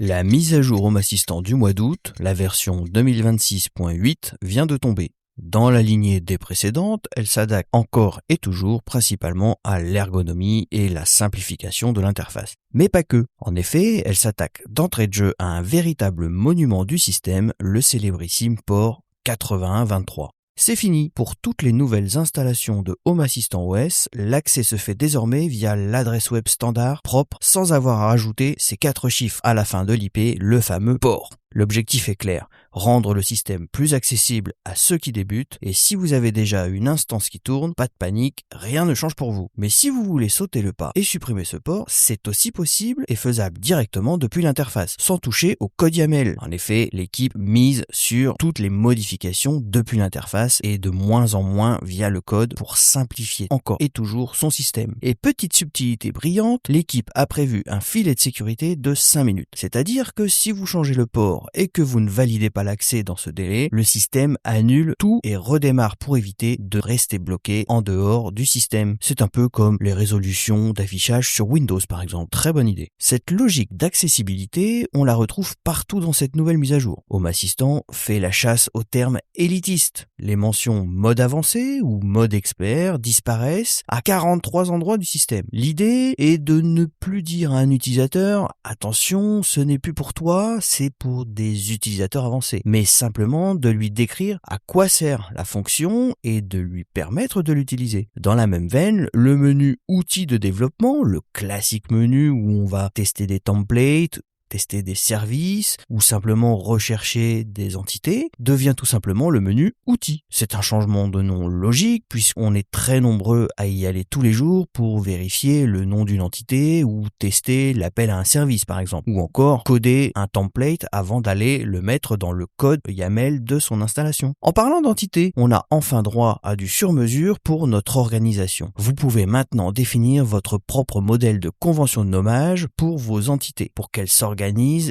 La mise à jour Home Assistant du mois d'août, la version 2026.8, vient de tomber. Dans la lignée des précédentes, elle s'adapte encore et toujours principalement à l'ergonomie et la simplification de l'interface. Mais pas que. En effet, elle s'attaque d'entrée de jeu à un véritable monument du système, le célébrissime port 8123. C'est fini. Pour toutes les nouvelles installations de Home Assistant OS, l'accès se fait désormais via l'adresse web standard propre sans avoir à rajouter ces 4 chiffres à la fin de l'IP, le fameux port. L'objectif est clair, rendre le système plus accessible à ceux qui débutent, et si vous avez déjà une instance qui tourne, pas de panique, rien ne change pour vous. Mais si vous voulez sauter le pas et supprimer ce port, c'est aussi possible et faisable directement depuis l'interface, sans toucher au code YAML. En effet, l'équipe mise sur toutes les modifications depuis l'interface et de moins en moins via le code pour simplifier encore et toujours son système. Et petite subtilité brillante, l'équipe a prévu un filet de sécurité de 5 minutes. C'est-à-dire que si vous changez le port et que vous ne validez pas l'accès dans ce délai, le système annule tout et redémarre pour éviter de rester bloqué en dehors du système. C'est un peu comme les résolutions d'affichage sur Windows par exemple. Très bonne idée. Cette logique d'accessibilité, on la retrouve partout dans cette nouvelle mise à jour. Home Assistant fait la chasse au terme élitiste. Les mentions mode avancé ou mode expert disparaissent à 43 endroits du système. L'idée est de ne plus dire à un utilisateur « Attention, ce n'est plus pour toi, c'est pour des utilisateurs avancés », mais simplement de lui décrire à quoi sert la fonction et de lui permettre de l'utiliser. Dans la même veine, le menu outils de développement, le classique menu où on va tester des templates, tester des services ou simplement rechercher des entités, devient tout simplement le menu outils. C'est un changement de nom logique puisqu'on est très nombreux à y aller tous les jours pour vérifier le nom d'une entité ou tester l'appel à un service par exemple, ou encore coder un template avant d'aller le mettre dans le code YAML de son installation. En parlant d'entité, on a enfin droit à du sur-mesure pour notre organisation. Vous pouvez maintenant définir votre propre modèle de convention de nommage pour vos entités, pour qu'elles s'organisent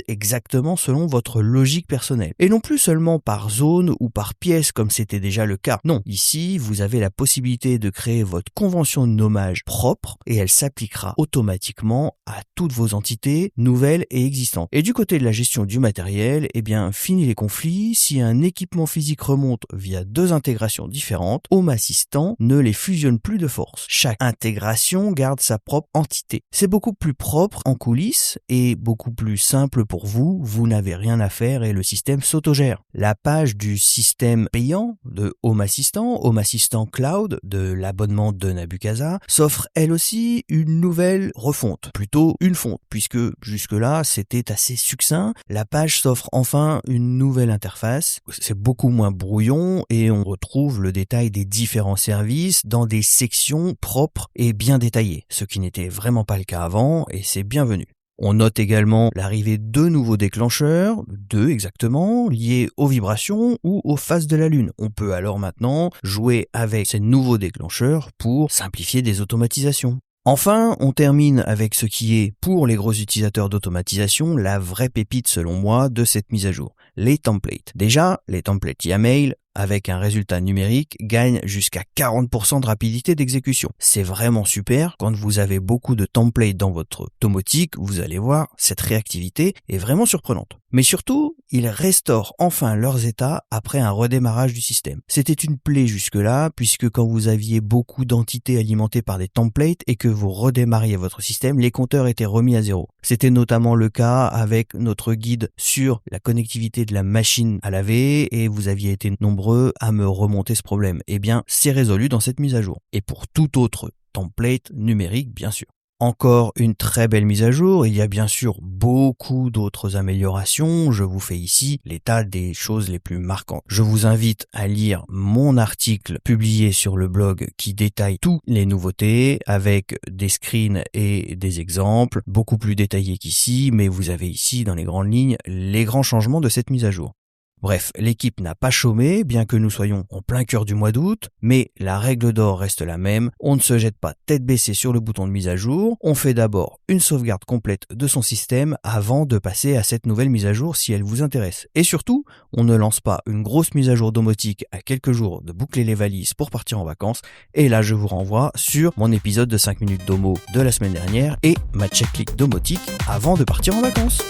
exactement selon votre logique personnelle. Et non plus seulement par zone ou par pièce comme c'était déjà le cas. Non, ici, vous avez la possibilité de créer votre convention de nommage propre et elle s'appliquera automatiquement à toutes vos entités nouvelles et existantes. Et du côté de la gestion du matériel, eh bien, fini les conflits. Si un équipement physique remonte via 2 intégrations différentes, Home Assistant ne les fusionne plus de force. Chaque intégration garde sa propre entité. C'est beaucoup plus propre en coulisses et beaucoup plus simple pour vous, vous n'avez rien à faire et le système s'autogère. La page du système payant de Home Assistant Cloud de l'abonnement de Nabucasa, s'offre elle aussi une nouvelle refonte, plutôt une fonte, puisque jusque-là c'était assez succinct. La page s'offre enfin une nouvelle interface, c'est beaucoup moins brouillon et on retrouve le détail des différents services dans des sections propres et bien détaillées, ce qui n'était vraiment pas le cas avant et c'est bienvenu. On note également l'arrivée de nouveaux déclencheurs, 2 exactement, liés aux vibrations ou aux phases de la Lune. On peut alors maintenant jouer avec ces nouveaux déclencheurs pour simplifier des automatisations. Enfin, on termine avec ce qui est, pour les gros utilisateurs d'automatisation, la vraie pépite selon moi de cette mise à jour, les templates. Déjà, les templates YAML, avec un résultat numérique, gagnent jusqu'à 40% de rapidité d'exécution. C'est vraiment super. Quand vous avez beaucoup de templates dans votre domotique, vous allez voir, cette réactivité est vraiment surprenante. Mais surtout, ils restaurent enfin leurs états après un redémarrage du système. C'était une plaie jusque-là, puisque quand vous aviez beaucoup d'entités alimentées par des templates et que vous redémarriez votre système, les compteurs étaient remis à zéro. C'était notamment le cas avec notre guide sur la connectivité de la machine à laver et vous aviez été nombreux à me remonter ce problème. Eh bien, c'est résolu dans cette mise à jour. Et pour tout autre template numérique, bien sûr. Encore une très belle mise à jour, il y a bien sûr beaucoup d'autres améliorations, je vous fais ici l'état des choses les plus marquantes. Je vous invite à lire mon article publié sur le blog qui détaille toutes les nouveautés avec des screens et des exemples, beaucoup plus détaillés qu'ici, mais vous avez ici dans les grandes lignes les grands changements de cette mise à jour. Bref, l'équipe n'a pas chômé, bien que nous soyons en plein cœur du mois d'août, mais la règle d'or reste la même, on ne se jette pas tête baissée sur le bouton de mise à jour, on fait d'abord une sauvegarde complète de son système avant de passer à cette nouvelle mise à jour si elle vous intéresse. Et surtout, on ne lance pas une grosse mise à jour domotique à quelques jours de boucler les valises pour partir en vacances, et là je vous renvoie sur mon épisode de 5 minutes domo de la semaine dernière et ma checklist domotique avant de partir en vacances.